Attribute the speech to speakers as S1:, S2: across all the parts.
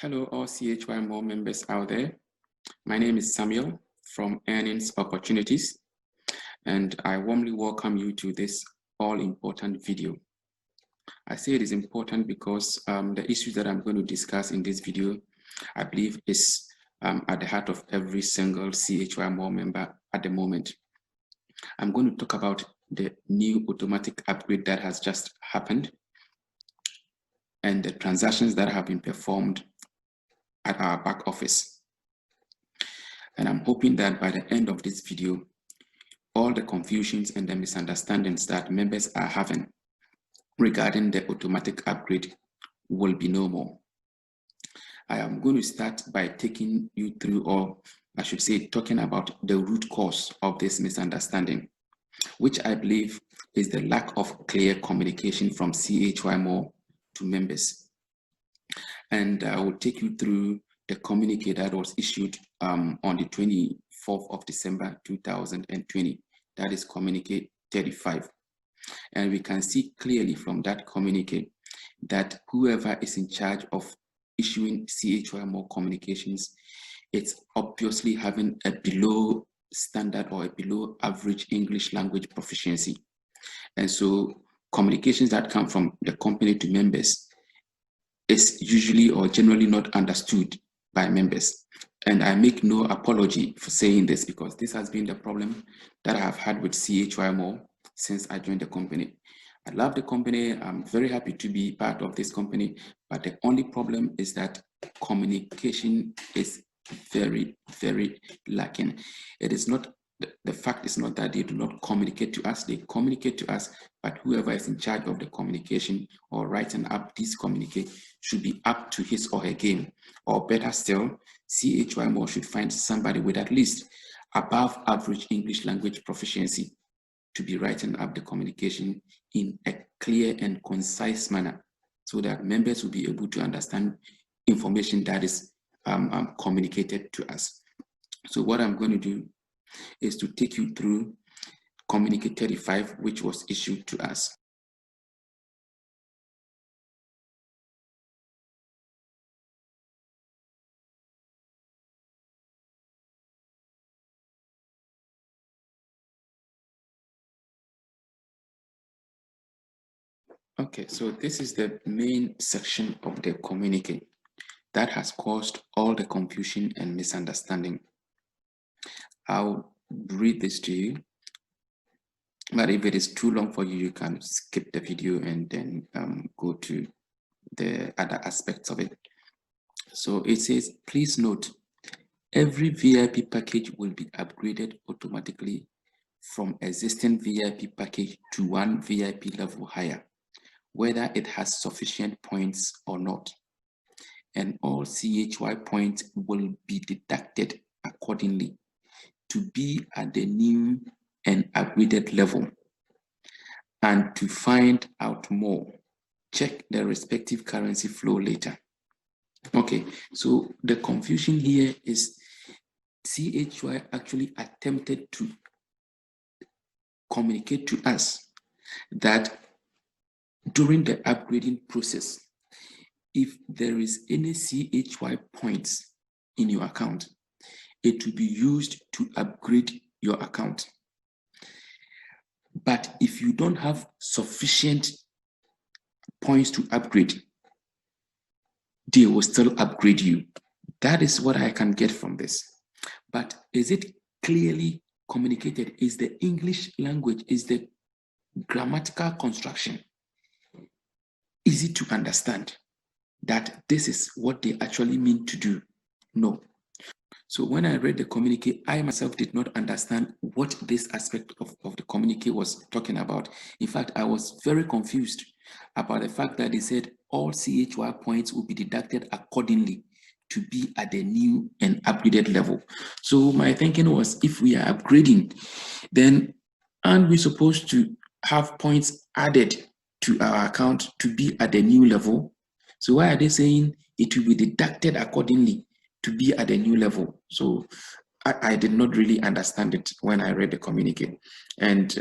S1: Hello, all CHY Mall members out there. My name is Samuel from Earnings Opportunities, and I warmly welcome you to this all-important video. I say it is important because the issues that I'm going to discuss in this video, I believe, is at the heart of every single CHY Mall member at the moment. I'm going to talk about the new automatic upgrade that has just happened and the transactions that have been performed at our back office. And I'm hoping that by the end of this video, all the confusions and the misunderstandings that members are having regarding the automatic upgrade will be no more. I am going to start by taking you through, or I should say, talking about the root cause of this misunderstanding, which I believe is the lack of clear communication from CHY Mall to members. And I will take you through the communique that was issued on the 24th of December 2020. That is communique 35. And we can see clearly from that communique that whoever is in charge of issuing CHY Mall communications, it's obviously having a below standard or a below average English language proficiency. And so communications that come from the company to members is usually or generally not understood by members. And I make no apology for saying this because this has been the problem that I have had with CHY Mall since I joined the company. I love the company. I'm very happy to be part of this company, but the only problem is that communication is very, very lacking. It is not, the fact is not that they do not communicate to us, they communicate to us, but whoever is in charge of the communication or writing up this communique should be up to his or her game. Or better still, CHY Mall should find somebody with at least above average English language proficiency to be writing up the communication in a clear and concise manner so that members will be able to understand information that is communicated to us. So what I'm going to do is to take you through communique 35, which was issued to us. Okay, so this is the main section of the communique that has caused all the confusion and misunderstanding. I'll read this to you, but if it is too long for you, you can skip the video and then go to the other aspects of it. So it says, please note, every VIP package will be upgraded automatically from existing VIP package to one VIP level higher, whether it has sufficient points or not. And all CHY points will be deducted accordingly to be at the new and upgraded level. And to find out more, check the respective currency flow later. Okay, so the confusion here is CHY actually attempted to communicate to us that during the upgrading process, if there is any CHY points in your account, it will be used to upgrade your account. But if you don't have sufficient points to upgrade, they will still upgrade you. That is what I can get from this. But is it clearly communicated? Is the English language, is the grammatical construction easy to understand that this is what they actually mean to do? No. So when I read the communique, I myself did not understand what this aspect of the communique was talking about. In fact, I was very confused about the fact that they said all CHY points will be deducted accordingly to be at the new and upgraded level. So my thinking was, if we are upgrading, then aren't we supposed to have points added to our account to be at the new level? So why are they saying it will be deducted accordingly to be at a new level? So I did not really understand it when I read the communique. And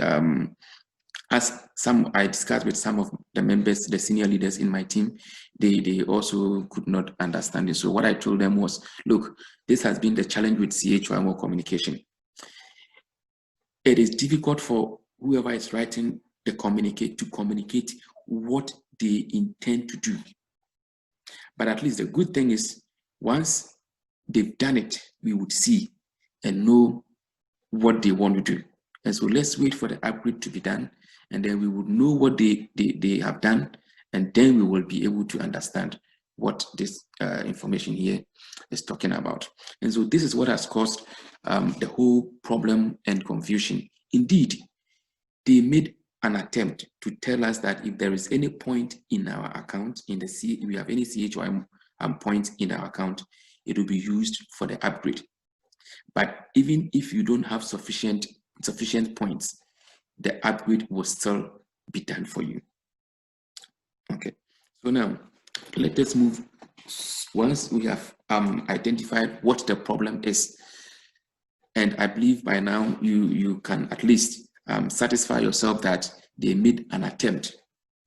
S1: as I discussed with some of the members, the senior leaders in my team, they also could not understand it. So what I told them was, look, this has been the challenge with CHY Mall communication. It is difficult for whoever is writing the communicate to communicate what they intend to do. But at least the good thing is, once they've done it, we would see and know what they want to do. And so let's wait for the upgrade to be done, and then we would know what they have done, and then we will be able to understand what this information here is talking about. And so this is what has caused the whole problem and confusion. Indeed, they made an attempt to tell us that if there is any point in our account, we have any CHY point in our account, it will be used for the upgrade. But even if you don't have sufficient points, the upgrade will still be done for you. Okay, so now let us move. Once we have identified what the problem is, and I believe by now you can at least satisfy yourself that they made an attempt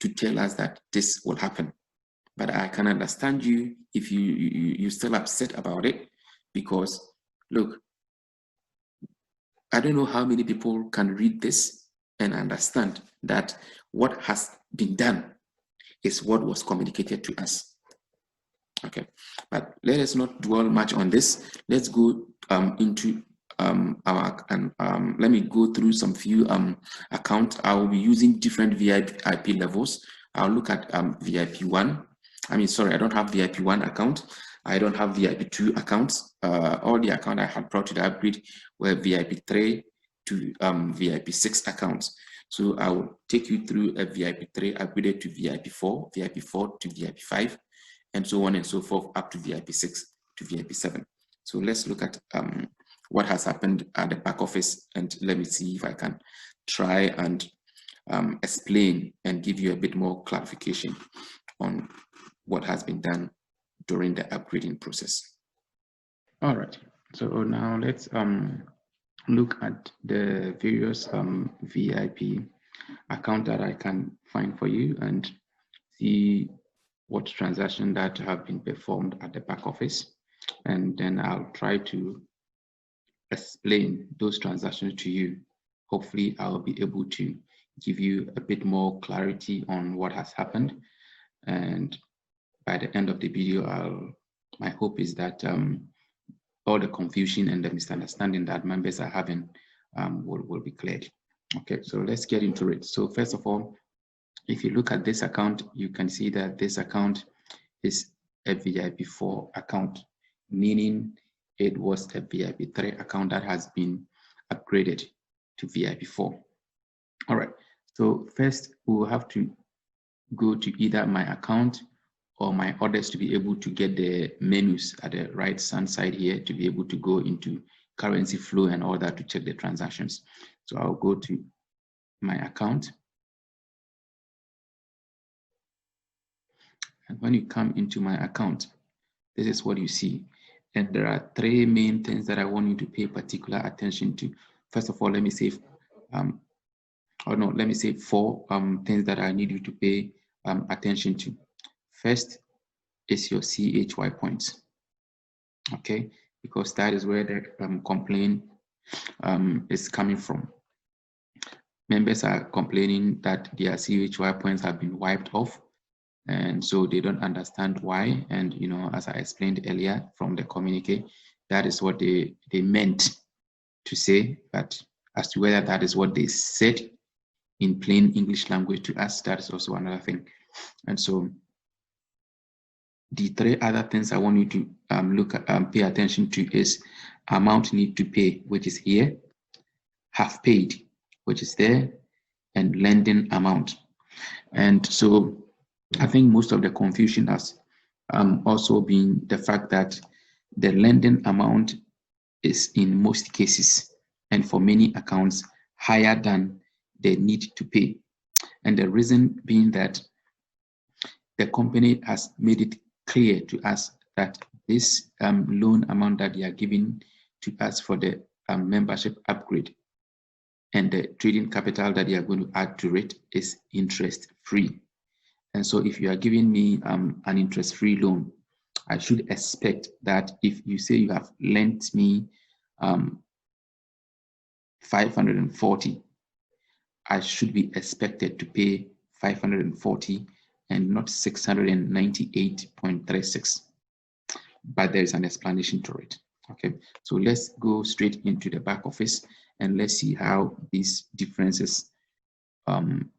S1: to tell us that this will happen. But I can understand you if you're still upset about it, because look, I don't know how many people can read this and understand that what has been done is what was communicated to us. Okay, but let us not dwell much on this. Let's go into let me go through some few accounts. I will be using different VIP levels. I'll look at VIP 1. I don't have VIP 1 account. I don't have VIP 2 accounts. All the accounts I had brought to the upgrade were VIP 3 to VIP 6 accounts. So I will take you through a VIP 3 upgraded to VIP 4, VIP 4 to VIP 5, and so on and so forth up to VIP 6 to VIP 7. So let's look at what has happened at the back office, and let me see if I can try and explain and give you a bit more clarification on what has been done during the upgrading process. All right, so now let's look at the various VIP account that I can find for you and see what transactions that have been performed at the back office, and then I'll try to explain those transactions to you. Hopefully I'll be able to give you a bit more clarity on what has happened, and by the end of the video, my hope is that all the confusion and the misunderstanding that members are having will be cleared. Okay, so let's get into it. So first of all, if you look at this account, you can see that this account is a VIP 4 account, meaning it was a VIP 3 account that has been upgraded to VIP 4. All right, so first we'll have to go to either my account or my orders to be able to get the menus at the right hand side here to be able to go into currency flow and all that to check the transactions. So I'll go to my account. And when you come into my account, this is what you see. And there are three main things that I want you to pay particular attention to. First of all, let me say four things that I need you to pay attention to. First is your CHY points, okay? Because that is where the complaint is coming from. Members are complaining that their CHY points have been wiped off, and so they don't understand why. And you know, as I explained earlier from the communique, that is what they meant to say, but as to whether that is what they said in plain English language to us, that is also another thing. And so the three other things I want you to pay attention to is amount need to pay, which is here, have paid, which is there, and lending amount. And so I think most of the confusion has also been the fact that the lending amount is in most cases and for many accounts higher than the need to pay. And the reason being that the company has made it clear to us that this loan amount that they are giving to us for the membership upgrade and the trading capital that you are going to add to it is interest free. And so if you are giving me an interest free loan, I should expect that if you say you have lent me 540, I should be expected to pay 540 and not 698.36. But there is an explanation to it. Okay, so let's go straight into the back office and let's see how these differences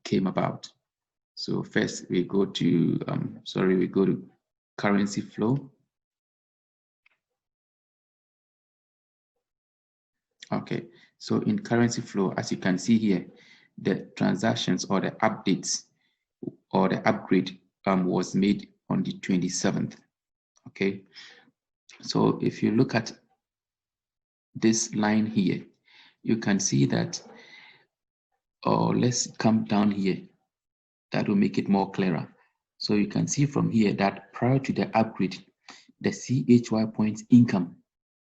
S1: came about. So first we go to we go to currency flow. Okay, so in currency flow, as you can see here, the transactions or the updates or the upgrade was made on the 27th. Okay, so if you look at this line here, you can see that, let's come down here. That will make it more clearer. So you can see from here that prior to the upgrade, the CHY points income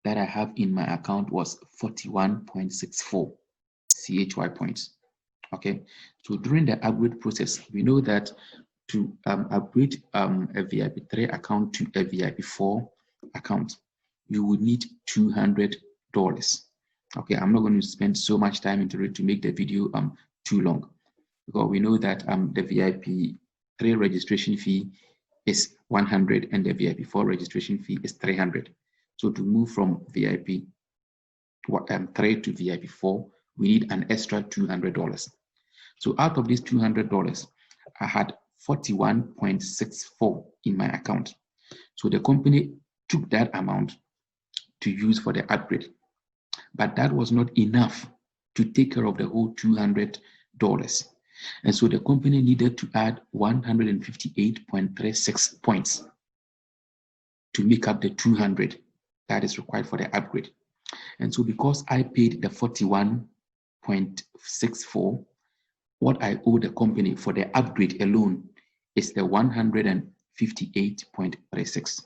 S1: that I have in my account was 41.64 CHY points. Okay, so during the upgrade process, we know that to upgrade a VIP3 account to a VIP4 account, you would need $200. Okay, I'm not going to spend so much time into it to make the video too long, because we know that the VIP3 registration fee is 100 and the VIP4 registration fee is 300. So to move from VIP 3 to VIP4, we need an extra $200. So out of this $200, I had 41.64 in my account. So the company took that amount to use for the upgrade, but that was not enough to take care of the whole $200. And so the company needed to add 158.36 points to make up the 200 that is required for the upgrade. And so because I paid the 41.64, what I owe the company for the upgrade alone is the 158.36.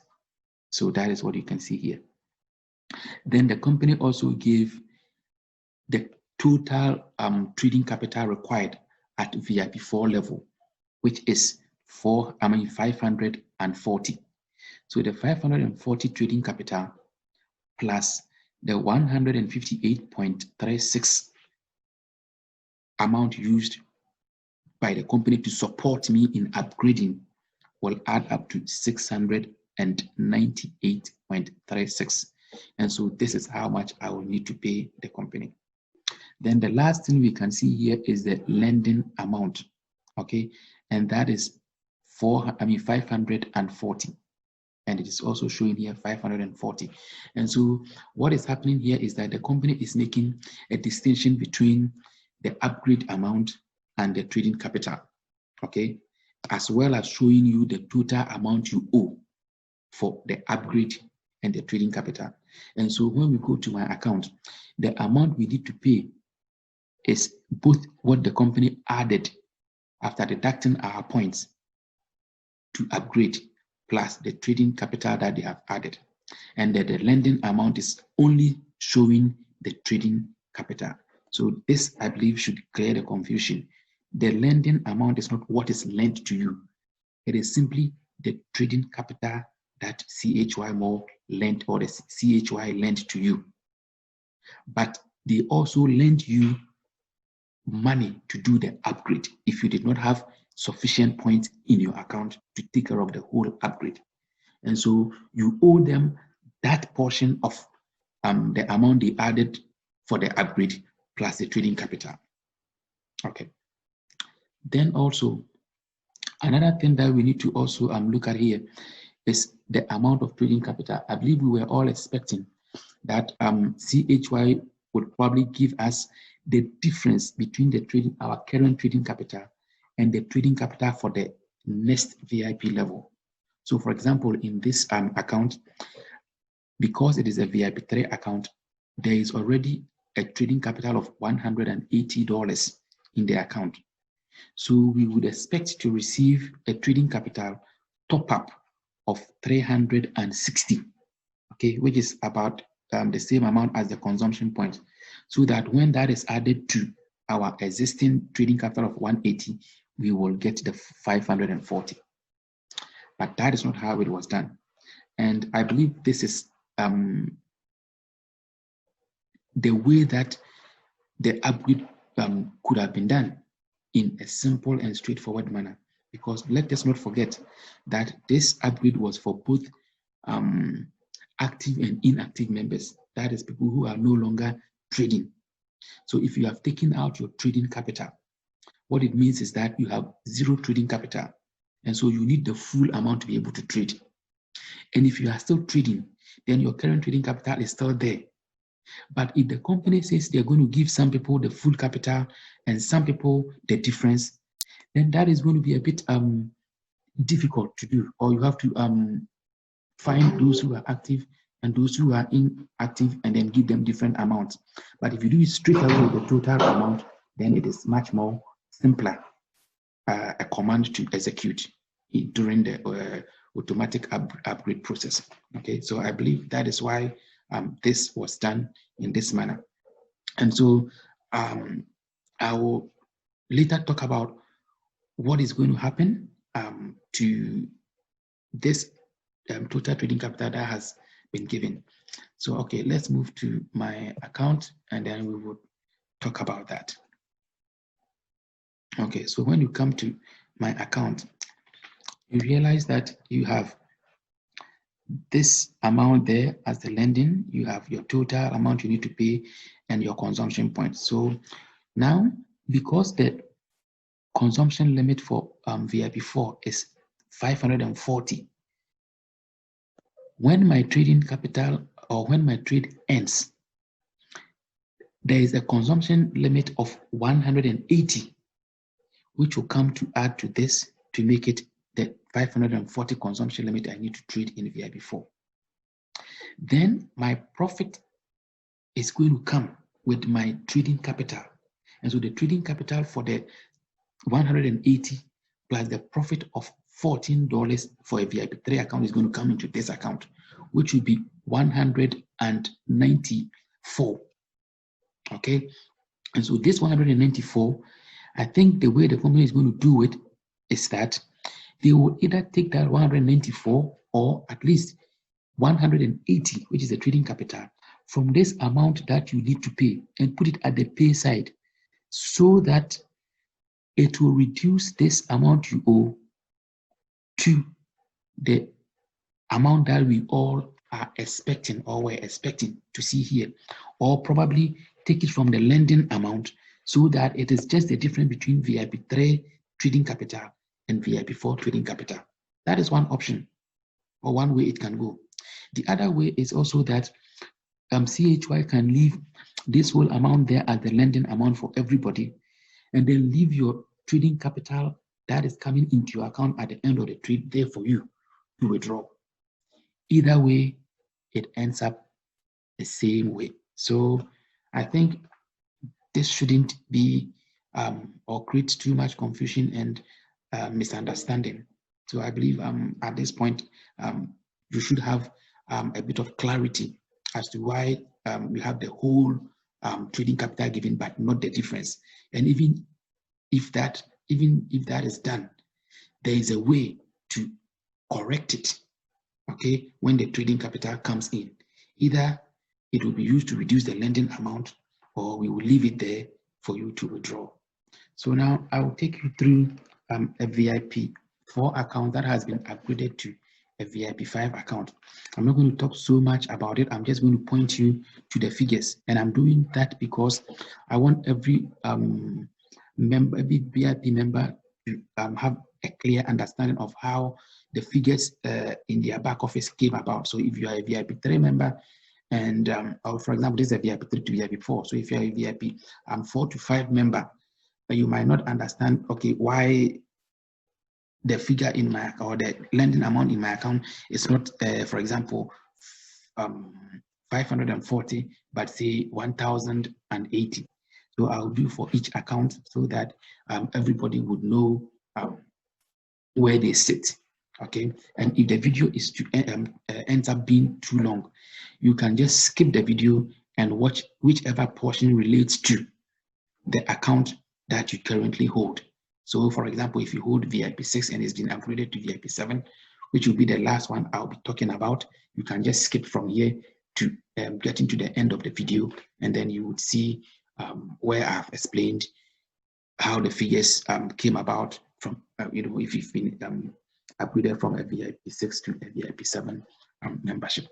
S1: So that is what you can see here. Then the company also gave the total trading capital required at VIP4 level, which is 540. So the 540 trading capital plus the 158.36 amount used by the company to support me in upgrading will add up to 698.36. And so this is how much I will need to pay the company. Then the last thing we can see here is the lending amount, okay? And that is 540. And it is also showing here 540. And so what is happening here is that the company is making a distinction between the upgrade amount and the trading capital, okay? As well as showing you the total amount you owe for the upgrade and the trading capital. And so when we go to my account, the amount we need to pay is both what the company added after deducting our points to upgrade plus the trading capital that they have added. And that the lending amount is only showing the trading capital. So this, I believe, should clear the confusion. The lending amount is not what is lent to you. It is simply the trading capital that CHY Mall lent or the CHY lent to you. But they also lend you money to do the upgrade if you did not have sufficient points in your account to take care of the whole upgrade. And so you owe them that portion of the amount they added for the upgrade plus the trading capital. Okay. Then also, another thing that we need to also look at here is the amount of trading capital. I believe we were all expecting that CHY would probably give us the difference between the our current trading capital and the trading capital for the next VIP level. So for example, in this account, because it is a VIP3 account, there is already a trading capital of $180 in the account. So we would expect to receive a trading capital top up of 360, okay, which is about the same amount as the consumption point. So that when that is added to
S2: our existing trading capital of 180, we will get the 540. But that is not how it was done. And I believe this is the way that the upgrade could have been done in a simple and straightforward manner. Because let us not forget that this upgrade was for both active and inactive members. That is people who are no longer trading. So if you have taken out your trading capital, what it means is that you have zero trading capital. And so you need the full amount to be able to trade. And if you are still trading, then your current trading capital is still there. But if the company says they're going to give some people the full capital and some people the difference, then that is going to be a bit difficult to do. Or you have to find those who are active and those who are inactive and then give them different amounts. But if you do it straight away with the total amount, then it is much more simpler, a command to execute during the automatic upgrade process. Okay, so I believe that is why this was done in this manner. And so I will later talk about what is going to happen to this total trading capital that has been given. So, okay, let's move to my account and then we will talk about that. Okay, so when you come to my account, you realize that you have this amount there as the lending, you have your total amount you need to pay and your consumption point. So now, because the consumption limit for VIP4 is 540, when my trading capital or when my trade ends, there is a consumption limit of 180, which will come to add to this to make it the 540 consumption limit I need to trade in VIP4. Then my profit is going to come with my trading capital. And so the trading capital for the 180 plus the profit of $14 for a VIP3 account is going to come into this account, which will be 194. Okay, and so this 194, I think the way the company is going to do it is that they will either take that 194 or at least 180, which is the trading capital, from this amount that you need to pay and put it at the pay side so that it will reduce this amount you owe to the amount that we all are expecting or we're expecting to see here, or probably take it from the lending amount so that it is just the difference between VIP3 trading capital and VIP4 trading capital. That is one option or one way it can go. The other way is also that CHY can leave this whole amount there as the lending amount for everybody and then leave your trading capital that is coming into your account at the end of the trade there for you to withdraw. Either way, it ends up the same way. So I think this shouldn't be or create too much confusion and misunderstanding. So I believe at this point, you should have a bit of clarity as to why we have the whole trading capital given, but not the difference. And even if that is done, there is a way to correct it. Okay, when the trading capital comes in, either it will be used to reduce the lending amount, or we will leave it there for you to withdraw. So now I will take you through a VIP4 account that has been upgraded to a VIP5 account. I'm not going to talk so much about it. I'm just going to point you to the figures, and I'm doing that because I want every member, every VIP member to have a clear understanding of how the figures in their back office came about. So if you are a VIP3 member, and or for example, this is a VIP3 to VIP4. So if you are a VIP 4 to 5 member, you might not understand, okay, why the figure in my or the lending amount in my account is not, for example, 540, but say 1,080. So I'll do for each account so that everybody would know where they sit. Okay, and if the video is to ends up being too long, you can just skip the video and watch whichever portion relates to the account that you currently hold. So for example, if you hold VIP 6 and it's been upgraded to VIP 7, which will be the last one I'll be talking about, you can just skip from here to get into the end of the video, and then you would see where I've explained how the figures came about from, if you've been upgraded from a VIP 6 to a VIP 7 membership.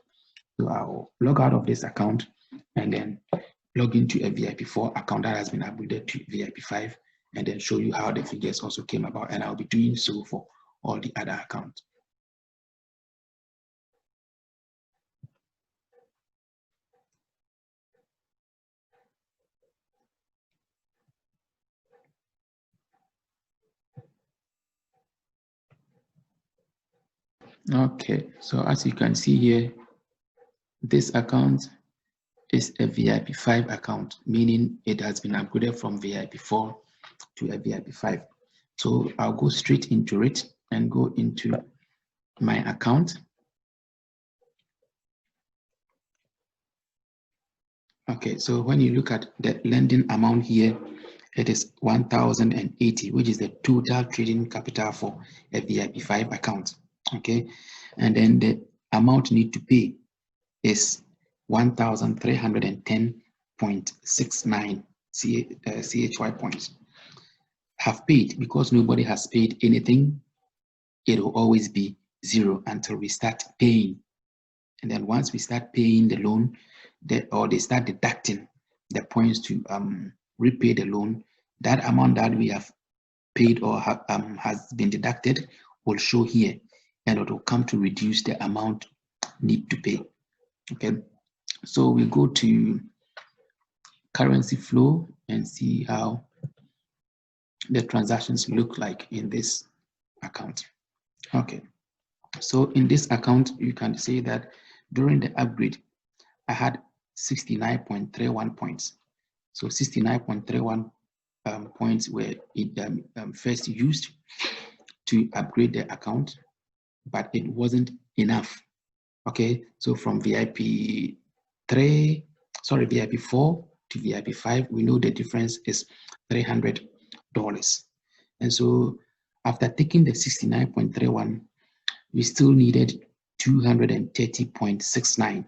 S2: So I'll log out of this account and then log into a VIP 4 account that has been upgraded to VIP 5, and then show you how the figures also came about, and I'll be doing so for all the other accounts. Okay, so as you can see here, this account is a VIP 5 account, meaning it has been upgraded from VIP 4 to a VIP 5. So I'll go straight into it and go into my account. Okay, so when you look at the lending amount here, it is 1,080, which is the total trading capital for a VIP 5 account. Okay, and then the amount need to pay is 1,310.69 CHY points. Have paid, because nobody has paid anything, it will always be zero until we start paying. And then once we start paying the loan, or they start deducting the points to repay the loan, that amount that we have paid or has been deducted will show here, and it will come to reduce the amount need to pay. Okay, so we go to currency flow and see how the transactions look like in this account. Okay, so in this account, you can say that during the upgrade, I had 69.31 points. So 69.31 points were first used to upgrade the account, but it wasn't enough. Okay, so from VIP 4 to VIP 5, we know the difference is $300. And so after taking the 69.31, we still needed 230.69.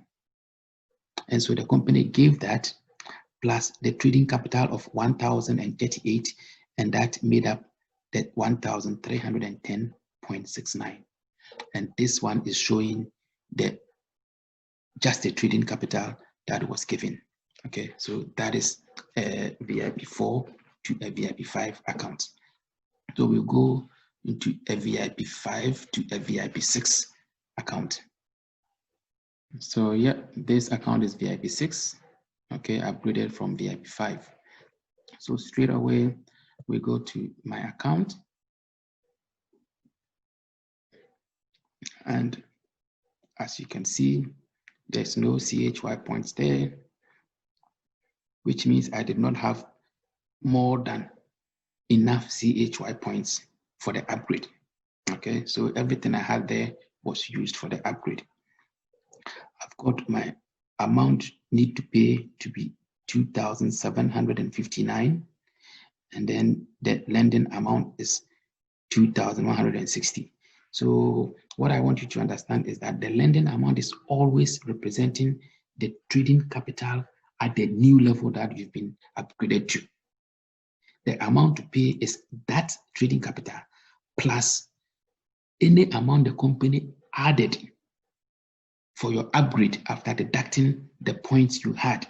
S2: And so the company gave that plus the trading capital of 1,038, and that made up the 1,310.69. And this one is showing just the trading capital that was given. Okay, so that is a VIP 4 to a VIP 5 account. So we'll go into a VIP 5 to a VIP 6 account. So yeah, this account is VIP 6, okay, upgraded from VIP 5. So straight away, we go to my account, and as you can see, there's no CHY points there, which means I did not have more than enough CHY points for the upgrade. Okay, so everything I had there was used for the upgrade. I've got my amount need to pay to be 2,759, and then the lending amount is 2,160. So what I want you to understand is that the lending amount is always representing the trading capital at the new level that you've been upgraded to. The amount to pay is that trading capital plus any amount the company added for your upgrade after deducting the points you had.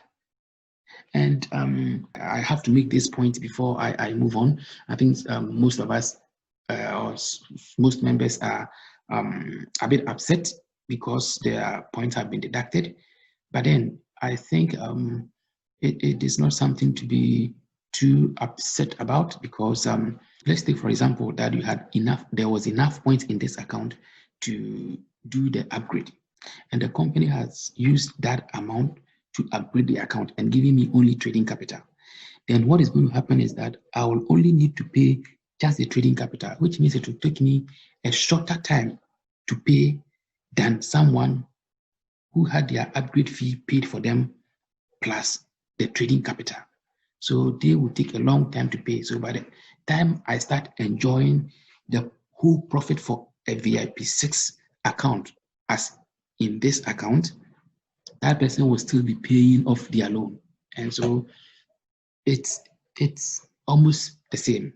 S2: And I have to make this point before I move on. I think most of us, or most members, are a bit upset because their points have been deducted. But then I think it is not something to be too upset about, because let's take, for example, that you had enough, there was enough points in this account to do the upgrade, and the company has used that amount to upgrade the account and giving me only trading capital. Then what is going to happen is that I will only need to pay just the trading capital, which means it will take me a shorter time to pay than someone who had their upgrade fee paid for them plus the trading capital. So they will take a long time to pay. So by the time I start enjoying the whole profit for a VIP 6 account, as in this account, that person will still be paying off their loan. And so it's almost the same.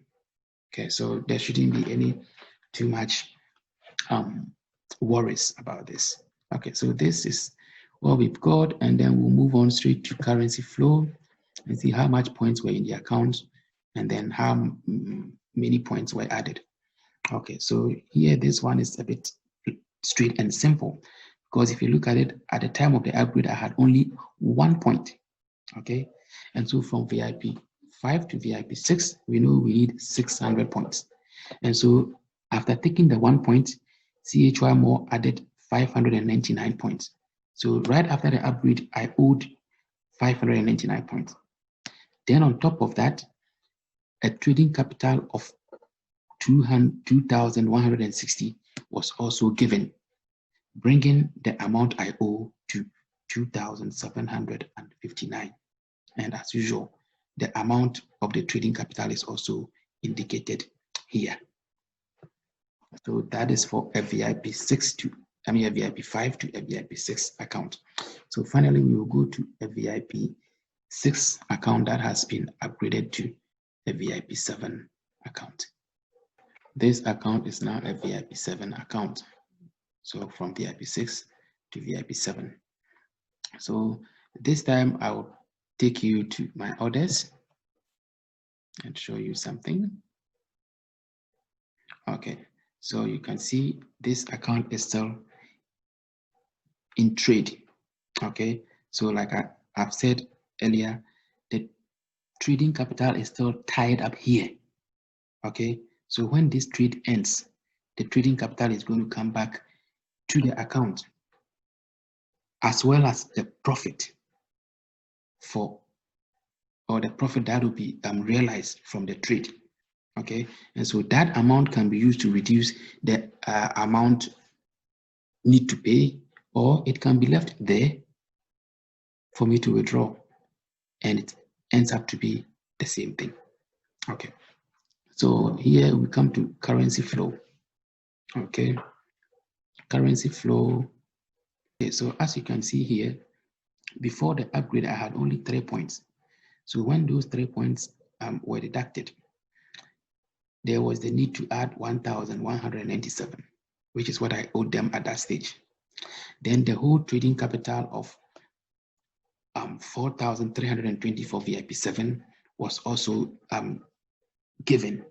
S2: Okay, so there shouldn't be any too much worries about this. Okay, so this is what we've got, and then we'll move on straight to currency flow and see how much points were in the account and then how many points were added. Okay, so here this one is a bit straight and simple, because if you look at it, at the time of the upgrade, I had only 1 point. Okay, and so from VIP 5 to VIP 6, we know we need 600 points. And so after taking the 1 point, CHY Mall added 599 points. So right after the upgrade, I owed 599 points. Then on top of that, a trading capital of 2,160 was also given, bringing the amount I owe to 2,759. And as usual, the amount of the trading capital is also indicated here. So that is for a VIP 6 to, a VIP 5 to a VIP 6 account. So finally, we will go to a VIP 6 account that has been upgraded to a VIP 7 account. This account is now a VIP 7 account. So from VIP 6 to VIP 7. So this time I will take you to my orders and show you something. Okay, so you can see this account is still in trade. Okay, so like I've said earlier, the trading capital is still tied up here. Okay, so when this trade ends, the trading capital is going to come back to the account, as well as the profit the profit that will be realized from the trade. Okay, and so that amount can be used to reduce the amount need to pay, or it can be left there for me to withdraw, and it ends up to be the same thing. Okay, so here we come to currency flow. Okay, currency flow. Okay, so as you can see here, before the upgrade, I had only 3 points. So when those 3 points were deducted, there was the need to add 1,197, which is what I owed them at that stage. Then the whole trading capital of 4,320 for VIP 7 was also given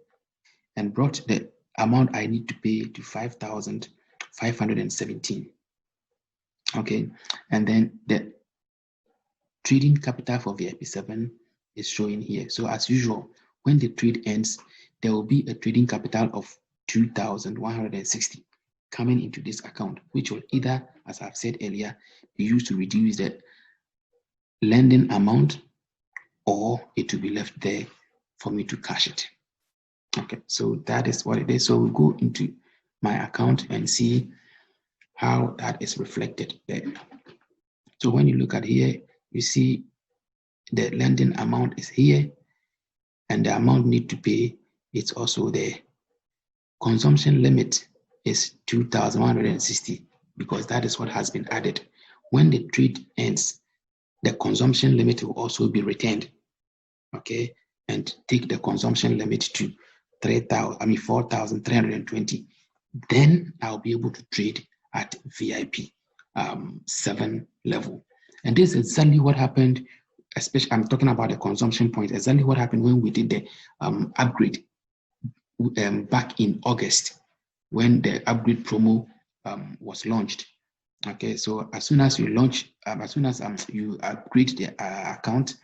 S2: and brought the amount I need to pay to 5,517. Okay, and then the trading capital for VIP 7 is showing here. So as usual, when the trade ends, there will be a trading capital of 2,160 coming into this account, which will either, as I've said earlier, be used to reduce the lending amount, or it will be left there for me to cash it. Okay, so that is what it is. So we'll go into my account and see how that is reflected there. So when you look at here, you see the lending amount is here, and the amount need to pay, it's also there. Consumption limit is 2,160 because that is what has been added. When the trade ends, the consumption limit will also be returned. Okay, and take the consumption limit to 4,320. Then I'll be able to trade at VIP 7 level. And this is exactly what happened, especially I'm talking about the consumption point, exactly what happened when we did the upgrade back in August, when the upgrade promo was launched. Okay, so as soon as you launch, as soon as you upgrade the account,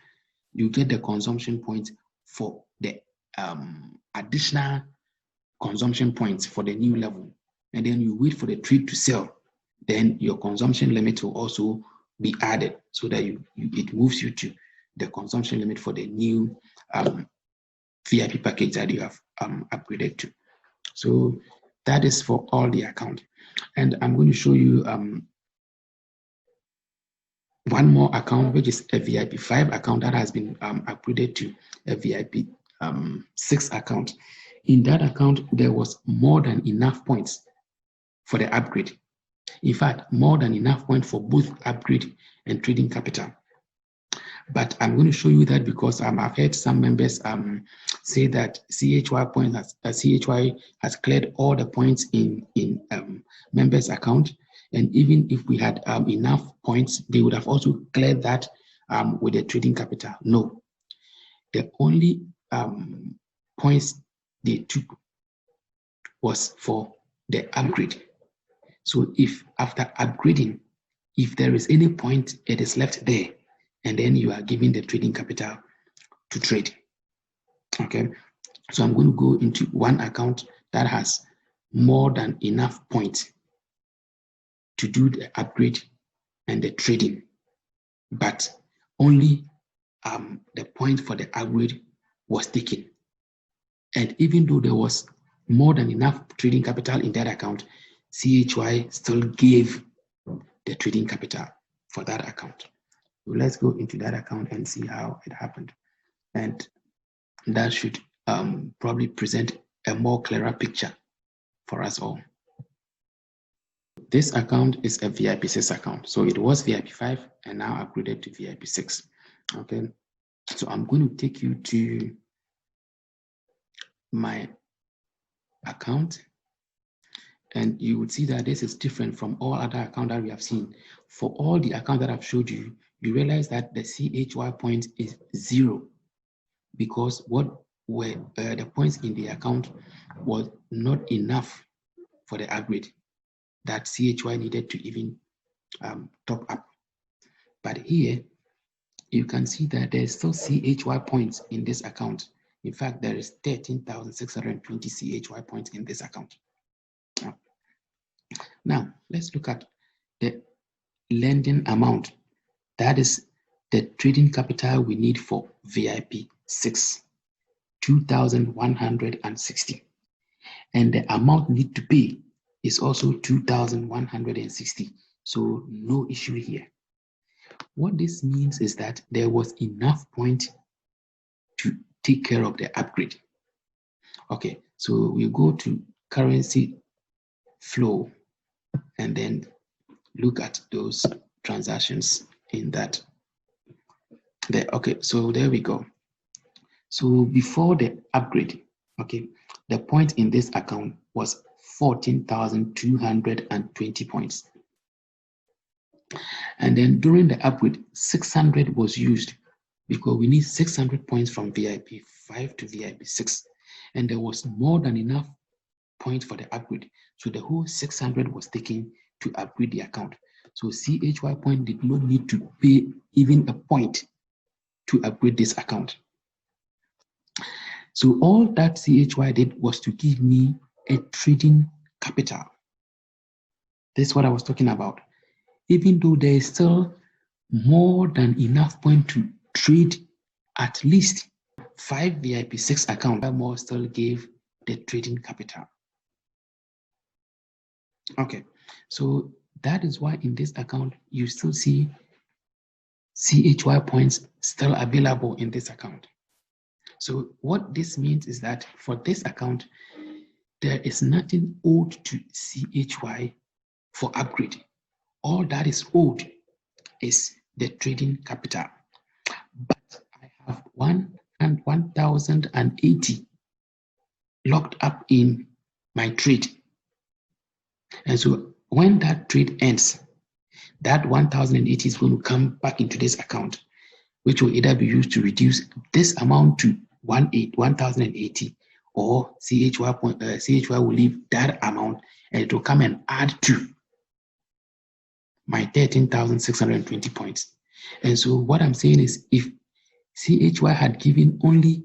S2: you get the consumption points for the additional consumption points for the new level, and then you wait for the trade to sell. Then your consumption limit will also be added, so that it moves you to the consumption limit for the new VIP package that you have upgraded to. So that is for all the account, and I'm going to show you one more account, which is a VIP 5 account that has been upgraded to a VIP 6 account. In that account, there was more than enough points for the upgrade. In fact, more than enough points for both upgrade and trading capital. But I'm going to show you that because I've heard some members say that CHY has cleared all the points in members account, and even if we had enough points, they would have also cleared that with the trading capital. No, the only points they took was for the upgrade. So if after upgrading, if there is any point, it is left there, and then you are giving the trading capital to trade. Okay, so I'm going to go into one account that has more than enough points to do the upgrade and the trading, but only the point for the upgrade was taken. And even though there was more than enough trading capital in that account, CHY still gave the trading capital for that account. So let's go into that account and see how it happened. And that should probably present a more clearer picture for us all. This account is a VIP 6 account. So it was VIP 5 and now upgraded to VIP 6. Okay. So I'm going to take you to my account, and you would see that this is different from all other accounts that we have seen. For all the accounts that I've showed you, you realize that the CHY point is 0 because what were the points in the account was not enough for the upgrade that CHY needed to even top up. But here, you can see that there's still CHY points in this account. In fact, there is 13,620 CHY points in this account. Now, let's look at the lending amount. That is the trading capital we need for VIP 6, 2,160. And the amount need to pay is also 2,160. So no issue here. What this means is that there was enough point to take care of the upgrade. Okay, so we go to currency flow and then look at those transactions in that. There, okay, so there we go. So before the upgrade, okay, the point in this account was 14,220 points. And then during the upgrade, 600 was used because we need 600 points from VIP 5 to VIP 6. And there was more than enough points for the upgrade. So the whole 600 was taken to upgrade the account. So CHY point did not need to pay even a point to upgrade this account. So all that CHY did was to give me a trading capital. This is what I was talking about. Even though there is still more than enough point to trade at least 5 VIP 6 accounts, more still gave the trading capital. Okay, so that is why in this account you still see CHY points still available in this account. So what this means is that for this account, there is nothing owed to CHY for upgrade. All that is owed is the trading capital. But I have 1,080 locked up in my trade. And so when that trade ends, that 1,080 is going to come back into this account, which will either be used to reduce this amount to 1,080, or CHY will leave that amount and it will come and add to my 13,620 points. And so what I'm saying is, if CHY had given only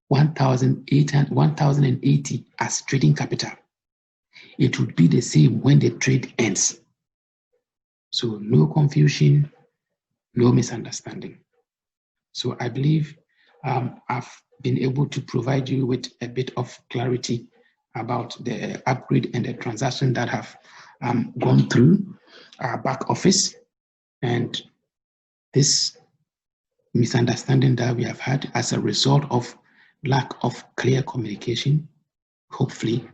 S2: 1,080 as trading capital, it would be the same when the trade ends. So no confusion, no misunderstanding. So I believe I've been able to provide you with a bit of clarity about the upgrade and the transaction that have gone through our back office. And this misunderstanding that we have had as a result of lack of clear communication, hopefully,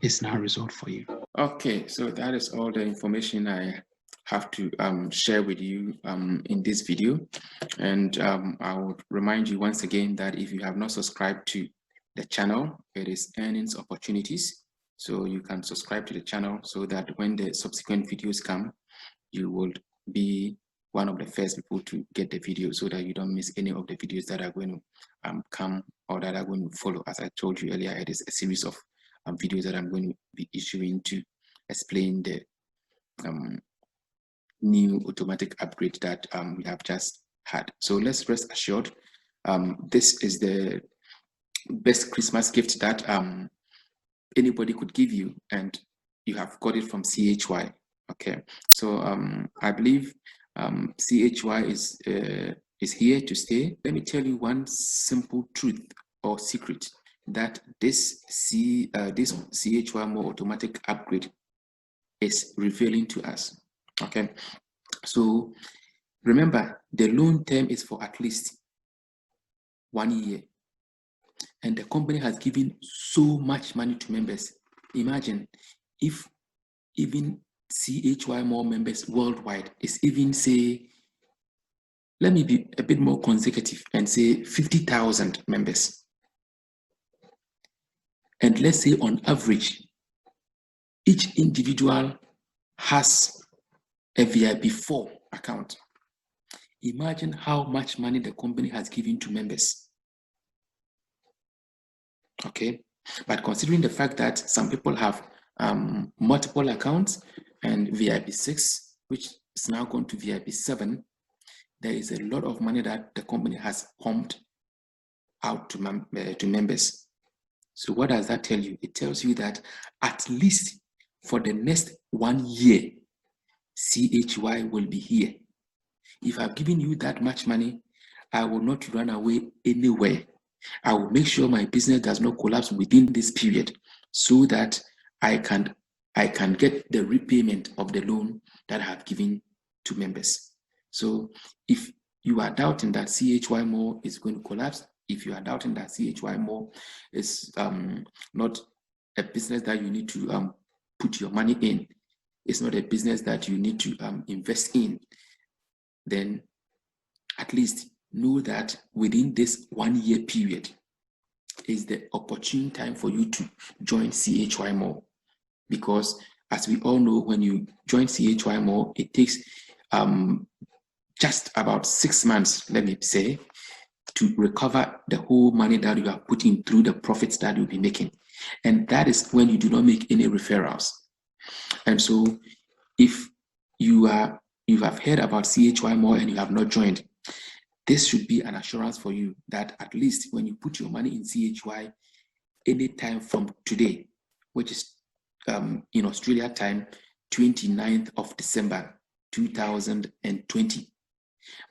S2: is now resolved for you.
S1: Okay, so that is all the information I have to share with you in this video. And I would remind you once again that if you have not subscribed to the channel, it is Earnings Opportunities. So you can subscribe to the channel so that when the subsequent videos come, you will be one of the first people to get the video so that you don't miss any of the videos that are going to come or that are going to follow. As I told you earlier, it is a series of videos that I'm going to be issuing to explain the new automatic upgrade that we have just had. So let's rest assured, this is the best Christmas gift that anybody could give you, and you have got it from CHY. Okay, so I believe CHY is here to stay. Let me tell you one simple truth or secret that this CHY Mall automatic upgrade is revealing to us. Okay, so remember, the loan term is for at least 1 year, and the company has given so much money to members. Imagine if even CHY Mall members worldwide is even, say, let me be a bit more consecutive and say 50,000 members. And let's say on average, each individual has a VIP 4 account. Imagine how much money the company has given to members. Okay, but considering the fact that some people have multiple accounts and VIP 6, which is now gone to VIP 7, there is a lot of money that the company has pumped out to members. So what does that tell you? It tells you that at least for the next 1 year, CHY will be here. If I've given you that much money, I will not run away anywhere. I will make sure my business does not collapse within this period so that I can get the repayment of the loan that I have given to members. So if you are doubting that CHY Mall is going to collapse, if you are doubting that CHY Mall is not a business that you need to put your money in, it's not a business that you need to invest in, then at least know that within this 1 year period is the opportune time for you to join CHY Mall. Because as we all know, when you join CHY Mall, it takes just about 6 months, let me say, to recover the whole money that you are putting through the profits that you'll be making. And that is when you do not make any referrals. And so if you have heard about CHY Mall and you have not joined, this should be an assurance for you that at least when you put your money in CHY anytime from today, which is in Australia time, 29th of December 2020,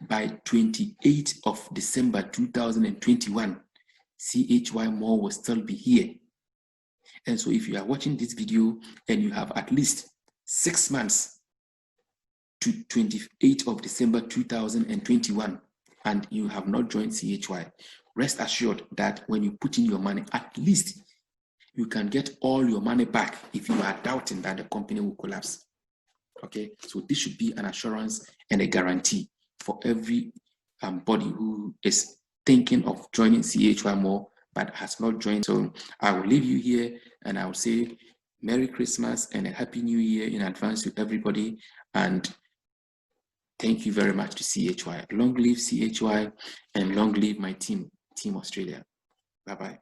S1: by 28th of December 2021, CHY Mall will still be here. And so if you are watching this video and you have at least 6 months to 28th of December 2021 and you have not joined CHY, rest assured that when you put in your money, at least you can get all your money back if you are doubting that the company will collapse. Okay, so this should be an assurance and a guarantee for every body who is thinking of joining CHY Mall but has not joined. So I will leave you here and I will say Merry Christmas and a Happy New Year in advance to everybody, and thank you very much to CHY. Long live CHY and long live my team, Team Australia. Bye-bye.